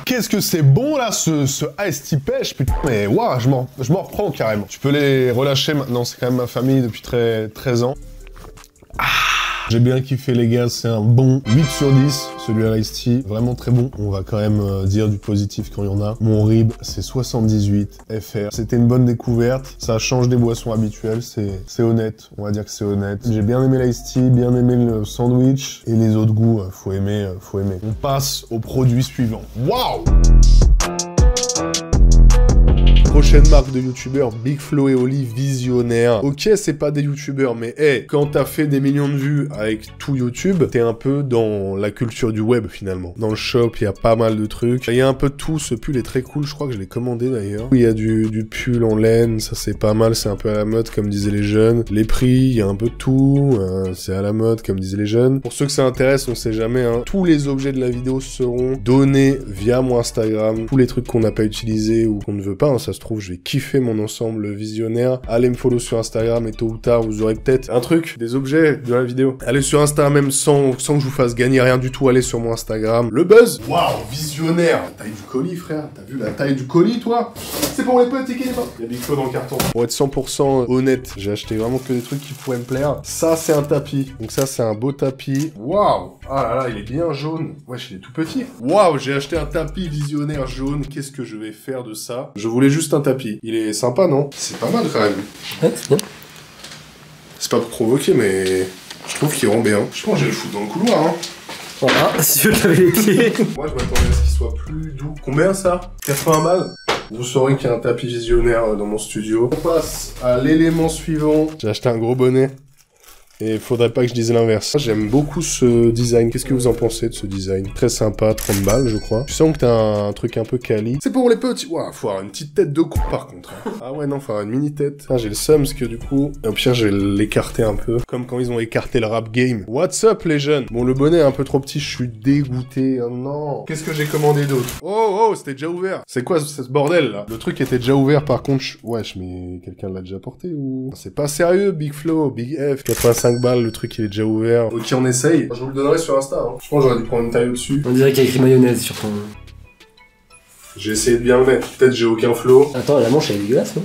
Qu'est-ce que c'est bon là, ce iced tea pêche, putain. Mais waouh, je m'en reprends carrément. Tu peux les relâcher maintenant, c'est quand même ma famille depuis 13 ans. J'ai bien kiffé les gars, c'est un bon 8 sur 10, celui à l'ice tea, vraiment très bon. On va quand même dire du positif quand il y en a. Mon rib, c'est 78 FR. C'était une bonne découverte, ça change des boissons habituelles, c'est honnête, on va dire que c'est honnête. J'ai bien aimé l'ice tea, bien aimé le sandwich, et les autres goûts, faut aimer. On passe au produit suivant. Waouh! Prochaine marque de youtubeurs, Big Flo et Oli, visionnaire. Ok, c'est pas des youtubeurs, mais hey, quand t'as fait des millions de vues avec tout YouTube, t'es un peu dans la culture du web finalement. Dans le shop, il y a pas mal de trucs. Il y a un peu de tout, ce pull est très cool, je crois que je l'ai commandé d'ailleurs. Il y a du pull en laine, ça c'est pas mal, c'est un peu à la mode comme disaient les jeunes. Les prix, il y a un peu de tout, c'est à la mode comme disaient les jeunes. Pour ceux que ça intéresse, on sait jamais, hein, tous les objets de la vidéo seront donnés via mon Instagram. Tous les trucs qu'on n'a pas utilisés ou qu'on ne veut pas, hein, ça se trouve, je vais kiffer mon ensemble visionnaire. Allez me follow sur Instagram et tôt ou tard, vous aurez peut-être un truc, des objets de la vidéo. Allez sur Insta même sans que je vous fasse gagner rien du tout, allez sur mon Instagram. Le buzz. Waouh, visionnaire. La taille du colis, frère. T'as vu la taille du colis, toi? C'est pour les petits qui n'est pas. Il y a Big Flo dans le carton. Pour être 100% honnête, j'ai acheté vraiment que des trucs qui pourraient me plaire. Ça, c'est un tapis. Donc ça, c'est un beau tapis. Waouh. Ah là là, il est bien jaune. Wesh, il est tout petit. Waouh, j'ai acheté un tapis visionnaire jaune. Qu'est-ce que je vais faire de ça? Je voulais juste un tapis. Il est sympa, non? C'est pas mal, quand même. Ouais, c'est bien. C'est pas pour provoquer, mais je trouve qu'il rend bien. Je pense que je vais le foutre dans le couloir, hein. Voilà, si tu veux te laver les pieds. Moi, je m'attendais à ce qu'il soit plus doux. Combien, ça? 80 balles? Vous saurez qu'il y a un tapis visionnaire dans mon studio. On passe à l'élément suivant. J'ai acheté un gros bonnet. Et faudrait pas que je dise l'inverse. J'aime beaucoup ce design. Qu'est-ce que vous en pensez de ce design? Très sympa, 30 balles, je crois. Tu sens que t'as un truc un peu quali. C'est pour les petits. Ouah, faut avoir une petite tête de coupe, par contre. Ah ouais, non, faut avoir une mini-tête. Ah, j'ai le seum, parce que du coup, au pire, je vais l'écarter un peu. Comme quand ils ont écarté le rap game. What's up, les jeunes? Bon, le bonnet est un peu trop petit, je suis dégoûté. Oh non. Qu'est-ce que j'ai commandé d'autre? Oh, c'était déjà ouvert. C'est quoi ce bordel, là? Le truc était déjà ouvert, par contre, wesh, mais quelqu'un l'a déjà porté, ou? C'est pas sérieux, Big Flo, Big F, 85 balles, le truc il est déjà ouvert. Ok, on essaye. Je vous le donnerai sur Insta. Hein. Je pense que j'aurais dû prendre une taille au-dessus. On dirait qu'il y a écrit mayonnaise sur ton... J'ai essayé de bien le mettre. Peut-être j'ai aucun flow. Attends, la manche elle est dégueulasse, non?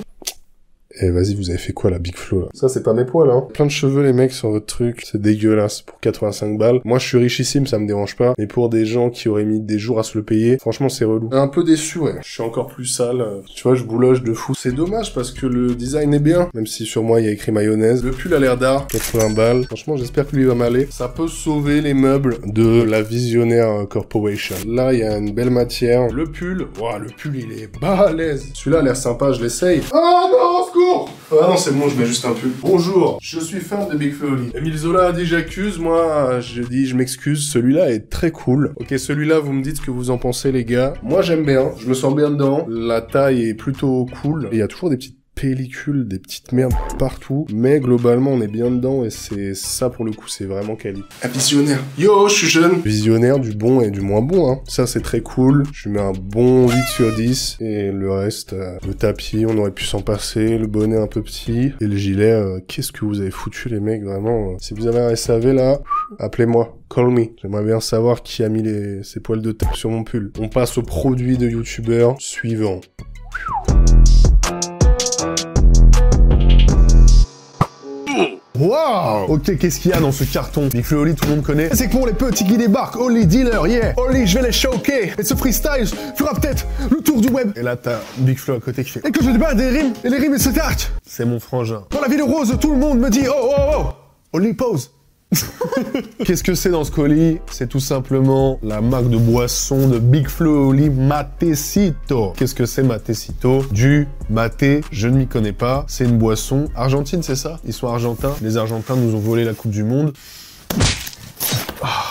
Eh vas-y, vous avez fait quoi la Big Flo là? Ça c'est pas mes poils hein. Plein de cheveux les mecs sur votre truc, c'est dégueulasse pour 85 balles. Moi je suis richissime, ça me dérange pas. Mais pour des gens qui auraient mis des jours à se le payer, franchement c'est relou. Un peu déçu ouais. Je suis encore plus sale. Tu vois, je bouloche de fou. C'est dommage parce que le design est bien. Même si sur moi il y a écrit mayonnaise. Le pull a l'air d'art, 80 balles. Franchement j'espère que lui va m'aller. Ça peut sauver les meubles de la Visionnaire Corporation. Là il y a une belle matière. Le pull, waouh, le pull il est balèze. Celui-là a l'air sympa, je l'essaye. Ah non, secours! Ah non, c'est bon, je mets juste un pull. Bonjour, je suis fan de Big Flo et Oli. Emile Zola a dit j'accuse, moi je dis je m'excuse. Celui-là est très cool. Ok, celui-là, vous me dites ce que vous en pensez les gars. Moi j'aime bien, je me sens bien dedans. La taille est plutôt cool. Et il y a toujours des petites pellicules, des petites merdes partout, mais globalement on est bien dedans et c'est ça pour le coup, c'est vraiment quali. Un visionnaire. Yo, je suis jeune. Visionnaire du bon et du moins bon, hein. Ça c'est très cool. Je lui mets un bon 8 sur 10 et le reste, le tapis, on aurait pu s'en passer, le bonnet un peu petit et le gilet, qu'est-ce que vous avez foutu les mecs, vraiment. Si vous avez un SAV là, appelez-moi. Call me. J'aimerais bien savoir qui a mis ses poils de tête sur mon pull. On passe au produit de youtubeur suivant. Waouh! Ok, qu'est-ce qu'il y a dans ce carton? Big Flo et Oli, tout le monde connaît. C'est pour les petits qui débarquent. Oli dealer, yeah! Oli, je vais les choquer! Et ce freestyle fera peut-être le tour du web. Et là, t'as Big Flo à côté qui fait. Et que je débat des rimes, et les rimes elles se tardent. C'est mon frangin. Dans la ville rose, tout le monde me dit oh, oh, oh! Oli pose! Qu'est-ce que c'est dans ce colis? C'est tout simplement la marque de boisson de Big Flo et Oli, Matecito. Qu'est-ce que c'est Matecito? Du maté, je ne m'y connais pas. C'est une boisson argentine, c'est ça? Ils sont argentins. Les Argentins nous ont volé la Coupe du Monde.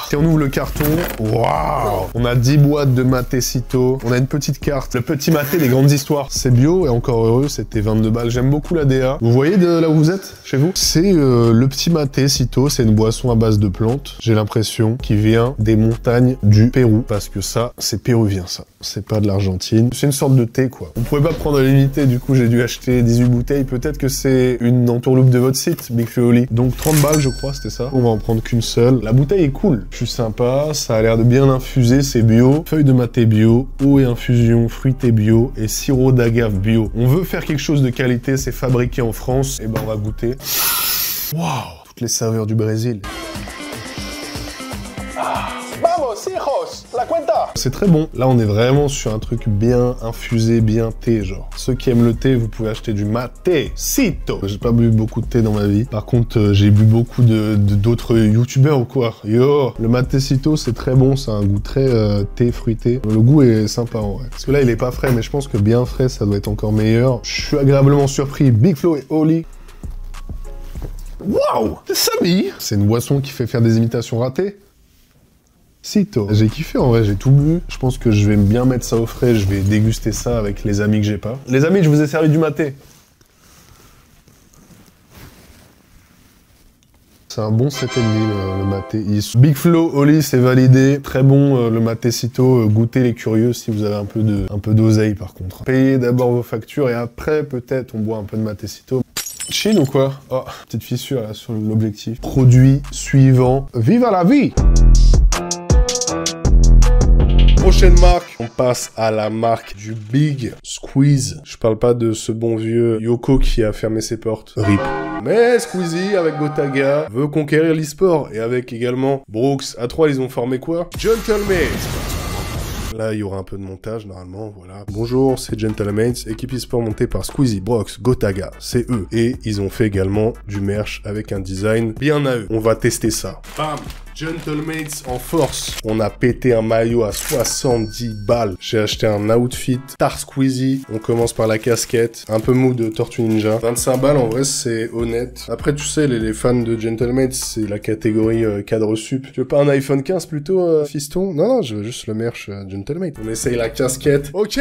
Et on ouvre le carton. Waouh! On a 10 boîtes de Matecito. On a une petite carte. Le petit maté des grandes histoires. C'est bio et encore heureux, c'était 22 balles. J'aime beaucoup la DA. Vous voyez de là où vous êtes? Chez vous? C'est le petit Matecito. C'est une boisson à base de plantes. J'ai l'impression qu'il vient des montagnes du Pérou. Parce que ça, c'est péruvien ça. C'est pas de l'Argentine. C'est une sorte de thé quoi. On pouvait pas prendre à l'unité. Du coup, j'ai dû acheter 18 bouteilles. Peut-être que c'est une entourloupe de votre site, Big Flo et Oli. Donc 30 balles je crois, c'était ça. On va en prendre qu'une seule. La bouteille est cool. Je suis sympa, ça a l'air de bien infuser, c'est bio. Feuille de maté bio, eau et infusion fruitée bio et sirop d'agave bio. On veut faire quelque chose de qualité, c'est fabriqué en France. Et ben on va goûter. Waouh, toutes les saveurs du Brésil. Vamos, hijo! Viejos, la cuenta. C'est très bon. Là, on est vraiment sur un truc bien infusé, bien thé, genre. Ceux qui aiment le thé, vous pouvez acheter du matecito. J'ai pas bu beaucoup de thé dans ma vie. Par contre, j'ai bu beaucoup d'autres youtubeurs ou quoi. Yo, le matecito, c'est très bon. C'est un goût très thé fruité. Le goût est sympa, en vrai. Parce que là, il est pas frais, mais je pense que bien frais, ça doit être encore meilleur. Je suis agréablement surpris. Big Flo et Oli. Waouh, c'est Samy. C'est une boisson qui fait faire des imitations ratées. Cito. J'ai kiffé en vrai, j'ai tout bu. Je pense que je vais bien mettre ça au frais, je vais déguster ça avec les amis que j'ai pas. Les amis, je vous ai servi du maté. C'est un bon 7,5 le maté. Big Flo, Oli, c'est validé. Très bon le matecito. Goûtez les curieux si vous avez un peu d'oseille par contre. Payez d'abord vos factures et après peut-être on boit un peu de matecito. Chine ou quoi? Oh, petite fissure là sur l'objectif. Produit suivant. Viva la vie! Prochaine marque, on passe à la marque du Big Squeeze. Je parle pas de ce bon vieux Yoko qui a fermé ses portes. RIP. Mais Squeezie, avec Gotaga, veut conquérir l'e-sport. Et avec également Brooks. À 3, ils ont formé quoi? Gentlemen. Là, il y aura un peu de montage, normalement, voilà. Bonjour, c'est Gentlemen, équipe e-sport montée par Squeezie, Brooks, Gotaga, c'est eux. Et ils ont fait également du merch avec un design bien à eux. On va tester ça. Bam! Gentlemates en force. On a pété un maillot à 70 balles. J'ai acheté un outfit Star Squeezie. On commence par la casquette. Un peu mou de Tortue Ninja. 25 balles, en vrai, c'est honnête. Après, tu sais, les fans de Gentlemates, c'est la catégorie cadre sup. Tu veux pas un iPhone 15 plutôt, fiston? Non, je veux juste le merch Gentlemate. On essaye la casquette. Ok,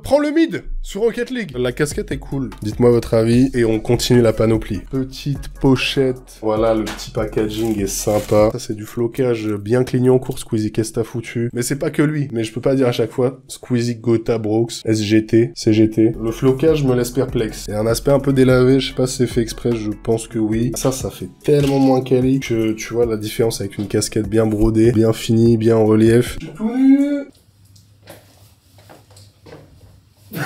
prends le mid sur Rocket League. La casquette est cool. Dites-moi votre avis et on continue la panoplie. Petite pochette. Voilà, le petit packaging est sympa. Ça, c'est du flocage bien clignant court. Squeezie, qu'est-ce que t'as foutu? Mais c'est pas que lui. Mais je peux pas dire à chaque fois. Squeezie, Gotha, Brooks, SGT, CGT. Le flocage me laisse perplexe. Il y a un aspect un peu délavé. Je sais pas si c'est fait exprès. Je pense que oui. Ça fait tellement moins quali que tu vois la différence avec une casquette bien brodée, bien finie, bien en relief. Je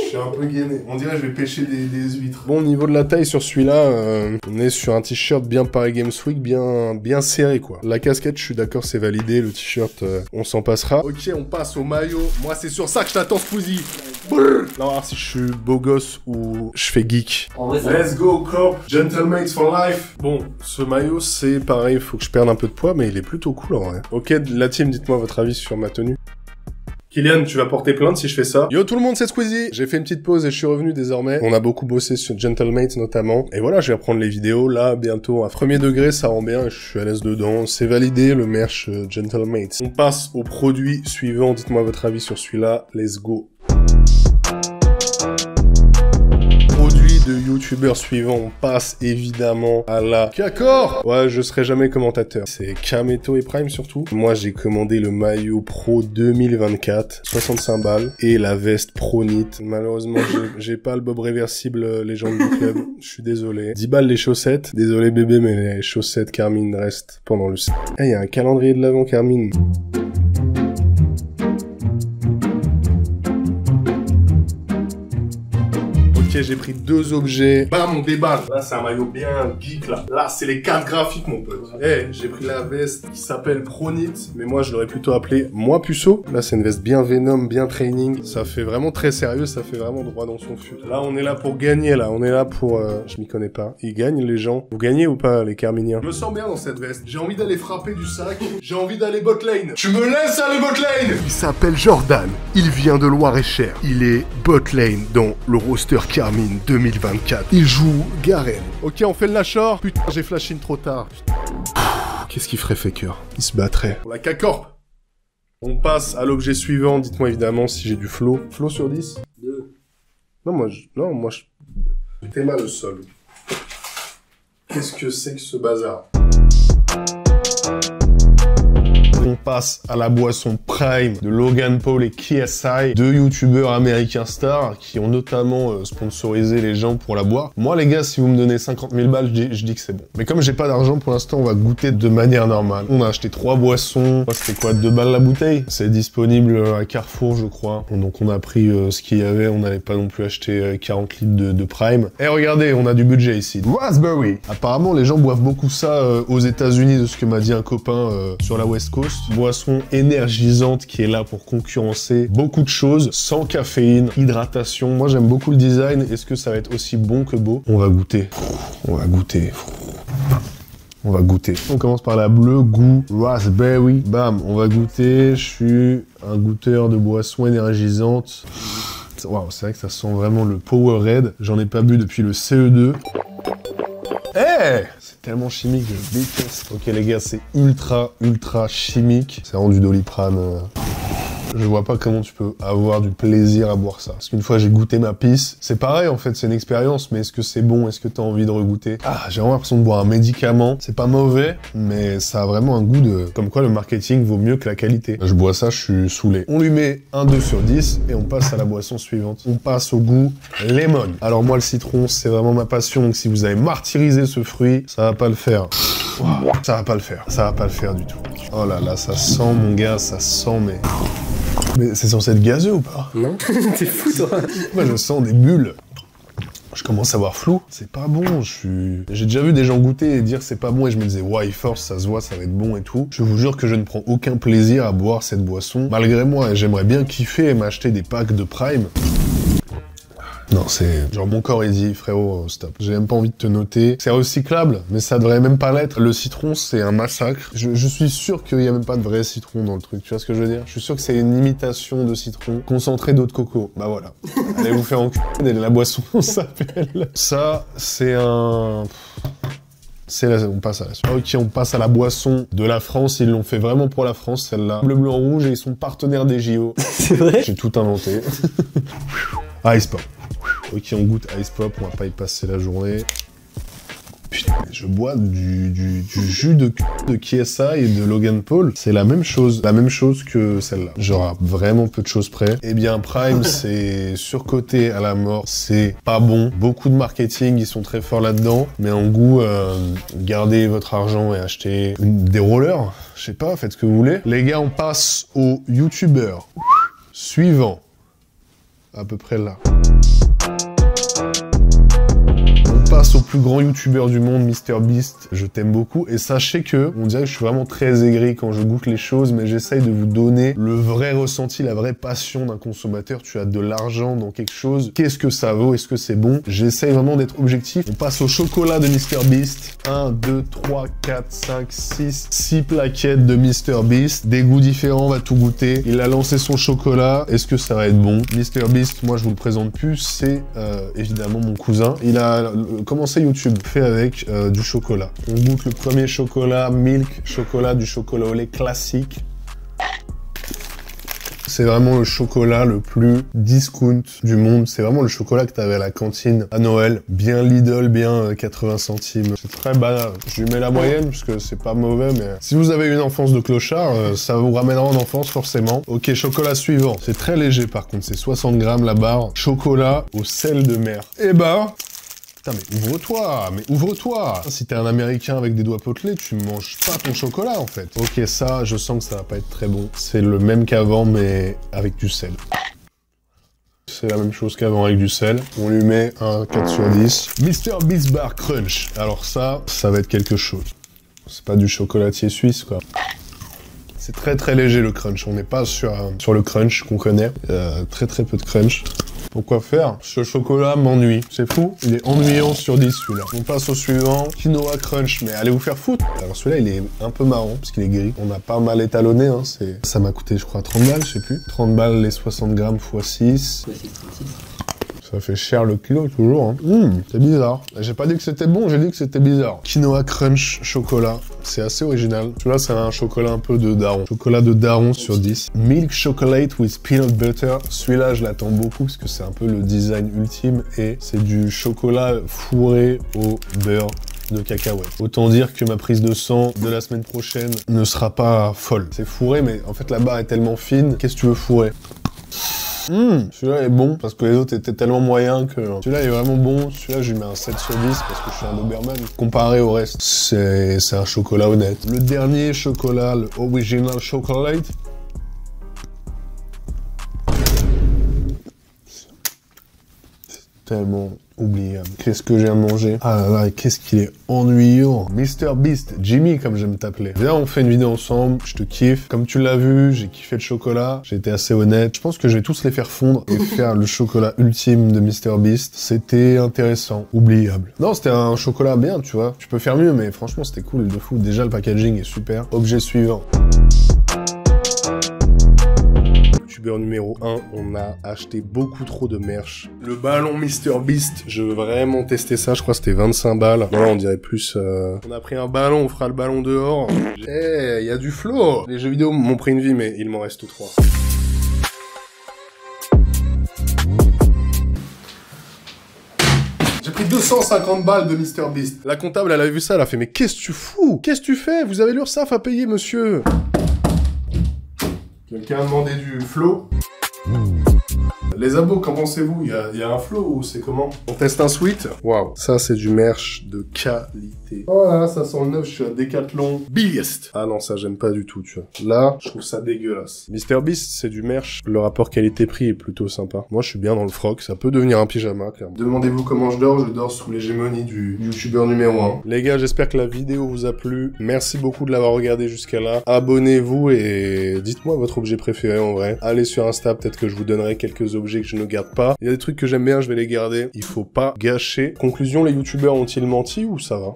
suis un peu gainé. On dirait que je vais pêcher des huîtres. Bon, au niveau de la taille sur celui-là, on est sur un t-shirt bien Paris Games Week, bien serré quoi. La casquette, je suis d'accord, c'est validé. Le t-shirt, on s'en passera. Ok, on passe au maillot. Moi, c'est sur ça que je t'attends, Squeezie. Là, on va voir si je suis beau gosse ou je fais geek. En vrai, Let's go, Corp. Gentlemen for life. Bon, ce maillot, c'est pareil, faut que je perde un peu de poids, mais il est plutôt cool en vrai. Ok, la team, dites-moi votre avis sur ma tenue. Kylian, tu vas porter plainte si je fais ça. Yo tout le monde, c'est Squeezie. J'ai fait une petite pause et je suis revenu désormais. On a beaucoup bossé sur Gentlemate notamment. Et voilà, je vais reprendre les vidéos là bientôt. À premier degré, ça rend bien. Je suis à l'aise dedans. C'est validé le merch Gentlemate. On passe au produit suivant. Dites-moi votre avis sur celui-là. Let's go. De youtubeurs suivants, on passe évidemment à la Kakor. Ouais, je serai jamais commentateur. C'est Kameto et Prime surtout. Moi, j'ai commandé le maillot Pro 2024, 65 balles, et la veste Pro Knit. Malheureusement, j'ai pas le bob réversible légende du club. Je suis désolé. 10 balles les chaussettes. Désolé bébé, mais les chaussettes Carmine restent pendant le... Ah, il y a un calendrier de l'avant Carmine. Ok, j'ai pris 2 objets. Bam, on déballe. Là, c'est un maillot bien geek, là. Là, c'est les cartes graphiques, mon pote. Eh, j'ai pris la veste qui s'appelle Pronit, mais moi, je l'aurais plutôt appelé Moi Puceau. Là, c'est une veste bien Venom, bien training. Ça fait vraiment très sérieux, ça fait vraiment droit dans son fut. Là, on est là pour gagner, là. On est là pour... je m'y connais pas. Ils gagnent, les gens. Vous gagnez ou pas, les Carminiens? Je me sens bien dans cette veste. J'ai envie d'aller frapper du sac. J'ai envie d'aller bot lane. Tu me laisses aller bot lane? Il s'appelle Jordan. Il vient de Loir-et-Cher. Il est bot lane dans le roster Carmine 2024. Il joue Garen. Ok, on fait le lâcheur. Putain, j'ai flashé trop tard. Qu'est-ce qu'il ferait Faker? Il se battrait. Pour la K-Corp. On passe à l'objet suivant. Dites-moi évidemment si j'ai du flow. Flow sur 10? 2. Non, moi je... T'es mal le sol. Qu'est-ce que c'est que ce bazar? On passe à la boisson Prime de Logan Paul et KSI, 2 youtubeurs américains stars qui ont notamment sponsorisé les gens pour la boire. Moi les gars, si vous me donnez 50 000 balles, je dis que c'est bon. Mais comme j'ai pas d'argent pour l'instant, on va goûter de manière normale. On a acheté 3 boissons. C'était quoi, 2 balles la bouteille? C'est disponible à Carrefour, je crois. Donc on a pris ce qu'il y avait. On n'allait pas non plus acheter 40 litres de Prime. Et regardez, on a du budget ici. Raspberry. Apparemment, les gens boivent beaucoup ça aux États-Unis, de ce que m'a dit un copain sur la West Coast. Boost, boisson énergisante qui est là pour concurrencer beaucoup de choses, sans caféine, hydratation. Moi, j'aime beaucoup le design. Est-ce que ça va être aussi bon que beau? On va goûter. On va goûter. On va goûter. On commence par la bleue, goût raspberry. Bam, on va goûter. Je suis un goûteur de boissons énergisantes. Waouh, c'est vrai que ça sent vraiment le Powerade. J'en ai pas bu depuis le CE2. Hey, c'est tellement chimique, je déteste. Ok les gars, c'est ultra chimique. C'est vraiment du Doliprane. Je vois pas comment tu peux avoir du plaisir à boire ça. Parce qu'une fois j'ai goûté ma pisse, c'est pareil en fait, c'est une expérience, mais est-ce que c'est bon? Est-ce que t'as envie de regoûter? Ah, j'ai vraiment l'impression de boire un médicament. C'est pas mauvais, mais ça a vraiment un goût de... Comme quoi le marketing vaut mieux que la qualité. Je bois ça, je suis saoulé. On lui met un 2 sur 10 et on passe à la boisson suivante. On passe au goût lemon. Alors moi le citron, c'est vraiment ma passion, donc si vous avez martyrisé ce fruit, ça va pas le faire. Wow. Ça va pas le faire. Ça va pas le faire du tout. Oh là là, ça sent mon gars, ça sent mais c'est censé être gazeux ou pas? Non. T'es fou toi. Moi je sens des bulles. Je commence à voir flou. C'est pas bon, J'ai déjà vu des gens goûter et dire c'est pas bon et je me disais ouais, force, ça se voit, ça va être bon et tout. Je vous jure que je ne prends aucun plaisir à boire cette boisson. Malgré moi, et j'aimerais bien kiffer et m'acheter des packs de Prime. Non, c'est... Genre, mon corps, il dit, frérot, stop. J'ai même pas envie de te noter. C'est recyclable, mais ça devrait même pas l'être. Le citron, c'est un massacre. Je suis sûr qu'il y a même pas de vrai citron dans le truc. Tu vois ce que je veux dire? Je suis sûr que c'est une imitation de citron concentré d'eau de coco. Bah voilà. Allez vous faire enculer, la boisson s'appelle. Ça, c'est un... on passe à la suite. Ok, on passe à la boisson de la France. Ils l'ont fait vraiment pour la France, celle-là. Bleu, blanc, rouge, et ils sont partenaires des JO. C'est vrai? J'ai tout inventé. Ice Pop. Ok, on goûte Ice Pop, on va pas y passer la journée. Putain, je bois du jus de KSI et de Logan Paul. C'est la même chose que celle-là. Genre à vraiment peu de choses près. Eh bien, Prime, c'est surcoté à la mort. C'est pas bon. Beaucoup de marketing, ils sont très forts là-dedans. Mais en goût, gardez votre argent et achetez des rollers. Je sais pas, faites ce que vous voulez. Les gars, on passe au YouTuber suivant. À peu près là. On passe au plus grand youtubeur du monde, MrBeast. Je t'aime beaucoup et sachez que on dirait que je suis vraiment très aigri quand je goûte les choses, mais j'essaye de vous donner le vrai ressenti, la vraie passion d'un consommateur. Tu as de l'argent dans quelque chose. Qu'est-ce que ça vaut? Est-ce que c'est bon? J'essaye vraiment d'être objectif. On passe au chocolat de MrBeast. 1, 2, 3, 4, 5, 6 plaquettes de MrBeast. Des goûts différents, on va tout goûter. Il a lancé son chocolat. Est-ce que ça va être bon? MrBeast, moi je vous le présente plus, c'est évidemment mon cousin. Il a commencé YouTube, fait avec du chocolat. On goûte le premier chocolat, milk chocolat, du chocolat au lait classique. C'est vraiment le chocolat le plus discount du monde. C'est vraiment le chocolat que t'avais à la cantine à Noël. Bien Lidl, bien 80 centimes. C'est très banal. Je lui mets la moyenne parce que c'est pas mauvais, mais si vous avez une enfance de clochard, ça vous ramènera en enfance forcément. Ok, chocolat suivant. C'est très léger par contre, c'est 60 grammes la barre. Chocolat au sel de mer. Et bah... Putain, mais ouvre-toi! Si t'es un Américain avec des doigts potelés, tu manges pas ton chocolat, en fait. Ok, ça, je sens que ça va pas être très bon. C'est le même qu'avant, mais avec du sel. C'est la même chose qu'avant avec du sel. On lui met un 4 sur 10. MrBeast Bar Crunch. Alors ça va être quelque chose. C'est pas du chocolatier suisse, quoi. C'est très léger, le crunch. On n'est pas sur le crunch qu'on connaît. Très peu de crunch. Pourquoi faire? Ce chocolat m'ennuie. C'est fou. Il est ennuyant sur 10 celui-là. On passe au suivant. Quinoa Crunch. Mais allez vous faire foutre. Alors celui-là, il est un peu marrant parce qu'il est gris. On a pas mal étalonné. Hein. Ça m'a coûté, je crois, 30 balles, je sais plus. 30 balles les 60 grammes x 6. Ça fait cher le kilo, toujours. Hein. C'est bizarre. J'ai pas dit que c'était bon, j'ai dit que c'était bizarre. Quinoa Crunch chocolat. C'est assez original. Celui-là, c'est un chocolat un peu de daron. Chocolat de daron sur 10. Milk chocolate with peanut butter. Celui-là, je l'attends beaucoup parce que c'est un peu le design ultime et c'est du chocolat fourré au beurre de cacahuètes. Autant dire que ma prise de sang de la semaine prochaine ne sera pas folle. C'est fourré, mais en fait, la barre est tellement fine. Qu'est-ce que tu veux fourrer? Celui-là est bon parce que les autres étaient tellement moyens que... Celui-là est vraiment bon. Celui-là, je lui mets un 7 sur 10 parce que je suis un Doberman. Comparé au reste, c'est un chocolat honnête. Le dernier chocolat, le Original Chocolate. tellement oubliable. Qu'est-ce que j'ai à manger? Ah là là, qu'est-ce qu'il est ennuyant. Mr Beast, Jimmy comme j'aime t'appeler. Viens, on fait une vidéo ensemble, je te kiffe. Comme tu l'as vu, j'ai kiffé le chocolat, j'ai été assez honnête. Je pense que je vais tous les faire fondre et faire le chocolat ultime de Mr Beast. C'était intéressant, oubliable. Non, c'était un chocolat bien, tu vois. Tu peux faire mieux, mais franchement, c'était cool de fou. Déjà, le packaging est super. Objet suivant. YouTubeur numéro 1, on a acheté beaucoup trop de merch. Le ballon Mr Beast, je veux vraiment tester ça, je crois que c'était 25 balles. Non, on dirait plus... On a pris un ballon, on fera le ballon dehors. Eh, il y a du flow. Les jeux vidéo m'ont pris une vie, mais il m'en reste 3. J'ai pris 250 balles de Mr Beast. La comptable, elle a vu ça, elle a fait « Mais qu'est-ce que tu fous? Qu'est-ce que tu fais? Vous avez l'URSSAF à payer, monsieur !» Quelqu'un a demandé du flow. Les abos, qu'en pensez-vous? Il y a un flow ou c'est comment? On teste un sweat. Waouh, ça c'est du merch de qualité. Oh là, ça sent le neuf, je suis à Decathlon Beast. Ah non, ça j'aime pas du tout, tu vois. Là, je trouve ça dégueulasse. Mr Beast, c'est du merch. Le rapport qualité-prix est plutôt sympa. Moi, je suis bien dans le froc. Ça peut devenir un pyjama, clairement. Demandez-vous comment je dors sous l'hégémonie du youtubeur numéro 1. Les gars, j'espère que la vidéo vous a plu. Merci beaucoup de l'avoir regardé jusqu'à là. Abonnez-vous et dites-moi votre objet préféré en vrai. Allez sur Insta, peut-être que je vous donnerai quelques objets que je ne garde pas. Il y a des trucs que j'aime bien, je vais les garder. Il faut pas gâcher. Conclusion, les youtubeurs ont-ils menti ou ça va?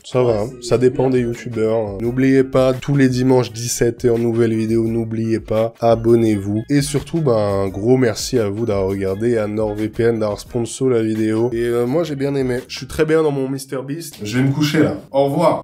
Ça va, hein. Ça dépend des youtubeurs. N'oubliez pas, tous les dimanches 17h, nouvelle vidéo, n'oubliez pas, abonnez-vous. Et surtout, un gros merci à vous d'avoir regardé et à NordVPN d'avoir sponsor la vidéo. Et moi, j'ai bien aimé. Je suis très bien dans mon Mr Beast. Je vais me coucher là. Au revoir.